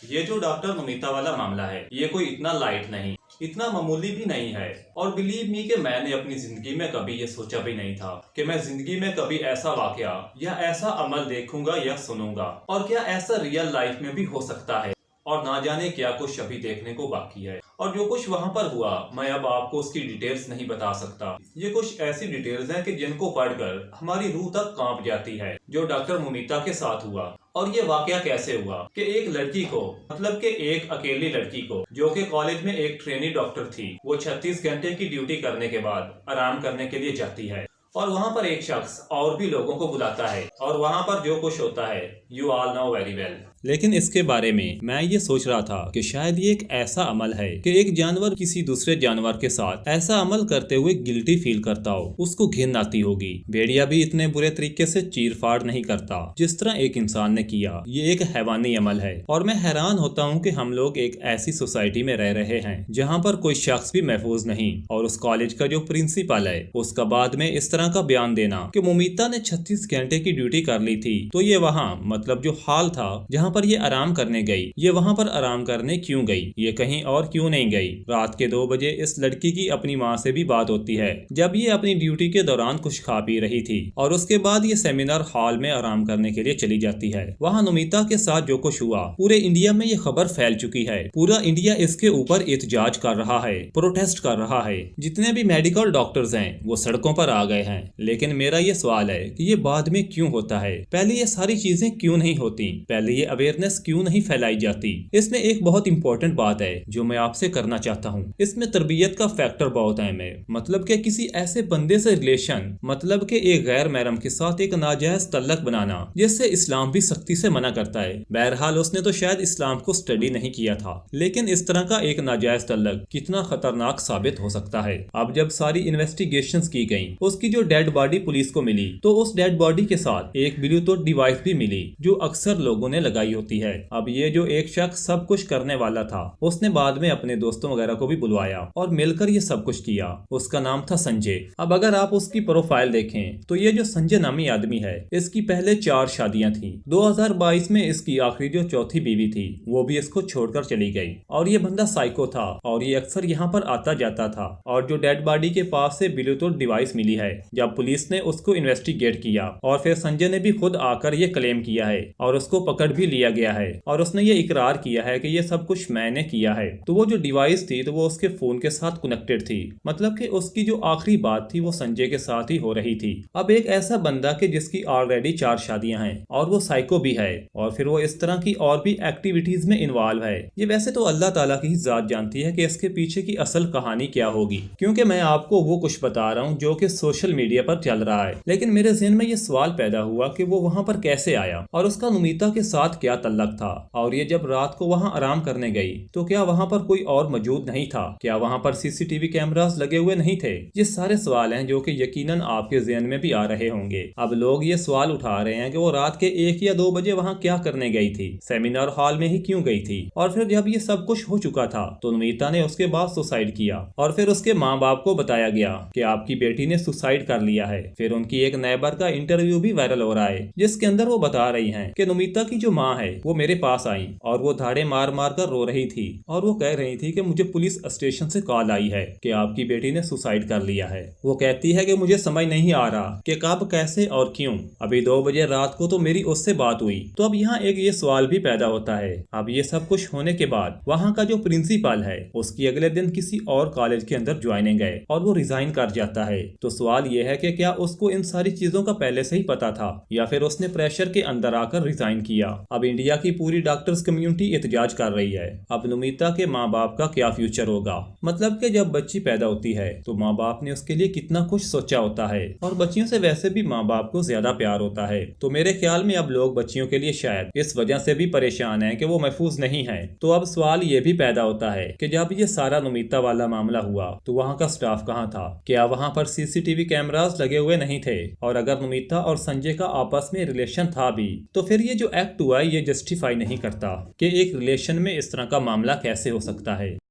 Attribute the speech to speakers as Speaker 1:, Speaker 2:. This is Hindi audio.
Speaker 1: ये जो डॉक्टर नमिता वाला मामला है, ये कोई इतना लाइट नहीं, इतना मामूली भी नहीं है। और बिलीव मी कि मैंने अपनी जिंदगी में कभी ये सोचा भी नहीं था कि मैं जिंदगी में कभी ऐसा वाकया या ऐसा अमल देखूंगा या सुनूंगा, और क्या ऐसा रियल लाइफ में भी हो सकता है। और ना जाने क्या कुछ अभी देखने को बाकी है। और जो कुछ वहां पर हुआ, मैं अब आपको उसकी डिटेल्स नहीं बता सकता। ये कुछ ऐसी डिटेल्स हैं कि जिनको पढ़कर हमारी रूह तक कांप जाती है। जो डॉक्टर मुमिता के साथ हुआ, और ये वाकया कैसे हुआ कि एक लड़की को, मतलब कि एक अकेली लड़की को, जो कि कॉलेज में एक ट्रेनी डॉक्टर थी, वो 36 घंटे की ड्यूटी करने के बाद आराम करने के लिए जाती है। और वहां पर एक शख्स और भी लोगों को बुलाता है, और वहां पर जो कुछ होता है, you all know very well. लेकिन इसके बारे में मैं ये सोच रहा था कि शायद ये एक ऐसा अमल है कि एक जानवर किसी दूसरे जानवर के साथ ऐसा अमल करते हुए गिल्टी फील करता हो, उसको घिन आती होगी। भेड़िया भी इतने बुरे तरीके से चीर फाड़ नहीं करता जिस तरह एक इंसान ने किया। ये एक हैवानी अमल है, और मैं हैरान होता हूँ कि हम लोग एक ऐसी सोसाइटी में रह रहे हैं जहाँ पर कोई शख्स भी महफूज नहीं। और उस कॉलेज का जो प्रिंसिपल है, उसका बाद में इस तरह का बयान देना कि मुमिता ने 36 घंटे की ड्यूटी कर ली थी, तो ये वहाँ, मतलब जो हाल था जहाँ पर ये आराम करने गई, ये वहाँ पर आराम करने क्यों गई, ये कहीं और क्यों नहीं गई। रात के 2 बजे इस लड़की की अपनी माँ से भी बात होती है, जब ये अपनी ड्यूटी के दौरान कुछ खा पी रही थी, और उसके बाद ये सेमिनार हॉल में आराम करने के लिए चली जाती है। वहाँ नमिता के साथ जो कुछ हुआ, पूरे इंडिया में ये खबर फैल चुकी है। पूरा इंडिया इसके ऊपर एहतजाज कर रहा है, प्रोटेस्ट कर रहा है। जितने भी मेडिकल डॉक्टर्स हैं वो सड़कों पर आ गए हैं। लेकिन मेरा ये सवाल है कि ये बाद में क्यों होता है, पहले ये सारी चीजें क्यों नहीं होती, पहले ये अवेयरनेस क्यों नहीं फैलाई जाती। इसमें एक बहुत इंपॉर्टेंट बात है जो मैं आपसे करना चाहता हूँ। इसमें तरबियत का फैक्टर बहुत अहम है। मतलब कि किसी ऐसे बंदे से रिलेशन, मतलब कि एक गैर महरम के साथ एक नाजायज तल्लक बनाना, जिससे इस्लाम भी सख्ती से मना करता है। बहरहाल उसने तो शायद इस्लाम को स्टडी नहीं किया था, लेकिन इस तरह का एक नाजायज तल्लक कितना खतरनाक साबित हो सकता है। अब जब सारी इन्वेस्टिगेशंस की गई, उसकी जो डेड बॉडी पुलिस को मिली, तो उस डेड बॉडी के साथ एक ब्लूटूथ डिवाइस भी मिली जो अक्सर लोगों ने लगाई होती है। अब ये जो एक शख्स सब कुछ करने वाला था, उसने बाद में अपने दोस्तों वगैरह को भी बुलवाया और मिलकर ये सब कुछ किया। उसका नाम था संजय। अब अगर आप उसकी प्रोफाइल देखें तो ये जो संजय नामी आदमी है, इसकी पहले 4 शादियां थी। 2022 में इसकी आखिरी जो चौथी बीवी थी, वो भी इसको छोड़कर चली गई। और ये बंदा साइको था, और ये अक्सर यहाँ पर आता जाता था। और जो डेड बॉडी के पास से ब्लूटूथ डिवाइस मिली है, जब पुलिस ने उसको इन्वेस्टिगेट किया, और फिर संजय ने भी खुद आकर ये क्लेम किया है, और उसको पकड़ भी लिया गया है, और उसने ये इकरार किया है कि ये सब कुछ मैंने किया है। तो वो जो डिवाइस थी, तो वो उसके फोन के साथ कनेक्टेड थी। मतलब कि उसकी जो आखिरी बात थी वो संजय के साथ ही हो रही थी। अब एक ऐसा बंदा कि जिसकी ऑलरेडी 4 शादियां हैं, और वो साइको भी है, और फिर वो इस तरह की और भी एक्टिविटीज में इन्वॉल्व है। ये वैसे तो अल्लाह ताला की ही जात जानती है कि इसके पीछे की असल कहानी क्या होगी, क्योंकि मैं आपको वो कुछ बता रहा हूँ जो कि सोशल मीडिया पर चल रहा है। लेकिन मेरे ज़हन में ये सवाल पैदा हुआ कि वो वहाँ पर कैसे आया, और उसका नमिता के साथ क्या तल्लक था। और ये जब रात को वहाँ आराम करने गई, तो क्या वहाँ पर कोई और मौजूद नहीं था, क्या वहाँ पर सीसीटीवी कैमरास लगे हुए नहीं थे। ये सारे सवाल हैं जो कि यकीनन आपके ज़हन में भी आ रहे होंगे। अब लोग ये सवाल उठा रहे हैं कि वो रात के 1 या 2 बजे वहाँ क्या करने गई थी, सेमिनार हॉल में ही क्यों गई थी। और फिर जब ये सब कुछ हो चुका था, तो नमिता ने उसके बाद सुसाइड किया, और फिर उसके माँ बाप को बताया गया कि आपकी बेटी ने सुसाइड कर लिया है। फिर उनकी एक नेबर का इंटरव्यू भी वायरल हो रहा है, जिसके अंदर वो बता रही हैं कि नमिता की जो माँ है वो मेरे पास आई, और वो धाड़े मार मार कर रो रही थी, और वो कह रही थी कि मुझे पुलिस स्टेशन से कॉल आई है कि आपकी बेटी ने सुसाइड कर लिया है। वो कहती है कि मुझे समझ नहीं आ रहा कि कब, कैसे और क्यों। अभी 2 बजे रात को तो मेरी उससे बात हुई। तो अब यहाँ एक ये सवाल भी पैदा होता है। अब ये सब कुछ होने के बाद वहाँ का जो प्रिंसिपल है, उसकी अगले दिन किसी और कॉलेज के अंदर ज्वाइनिंग है, और वो रिजाइन कर जाता है। तो सवाल ये है कि क्या उसको इन सारी चीजों का पहले से ही पता था, या फिर उसने प्रेशर के अंदर आकर रिजाइन किया। अब इंडिया की पूरी डॉक्टर्स कम्युनिटी एहतजाज कर रही है। अब नमिता के माँ बाप का क्या फ्यूचर होगा। मतलब कि जब बच्ची पैदा होती है, तो माँ बाप ने उसके लिए कितना कुछ सोचा होता है, और बच्चियों से वैसे भी माँ बाप को ज्यादा प्यार होता है। तो मेरे ख्याल में अब लोग बच्चियों के लिए शायद इस वजह से भी परेशान है कि वो महफूज नहीं है। तो अब सवाल ये भी पैदा होता है कि जब ये सारा नमिता वाला मामला हुआ, तो वहाँ का स्टाफ कहाँ था, क्या वहाँ पर सीसीटीवी कैमरास लगे हुए नहीं थे। और अगर नमिता और संजय का आपस में रिलेशन था भी, तो फिर ये जो एक्ट हुआ ये जस्टिफाई नहीं करता कि एक रिलेशन में इस तरह का मामला कैसे हो सकता है।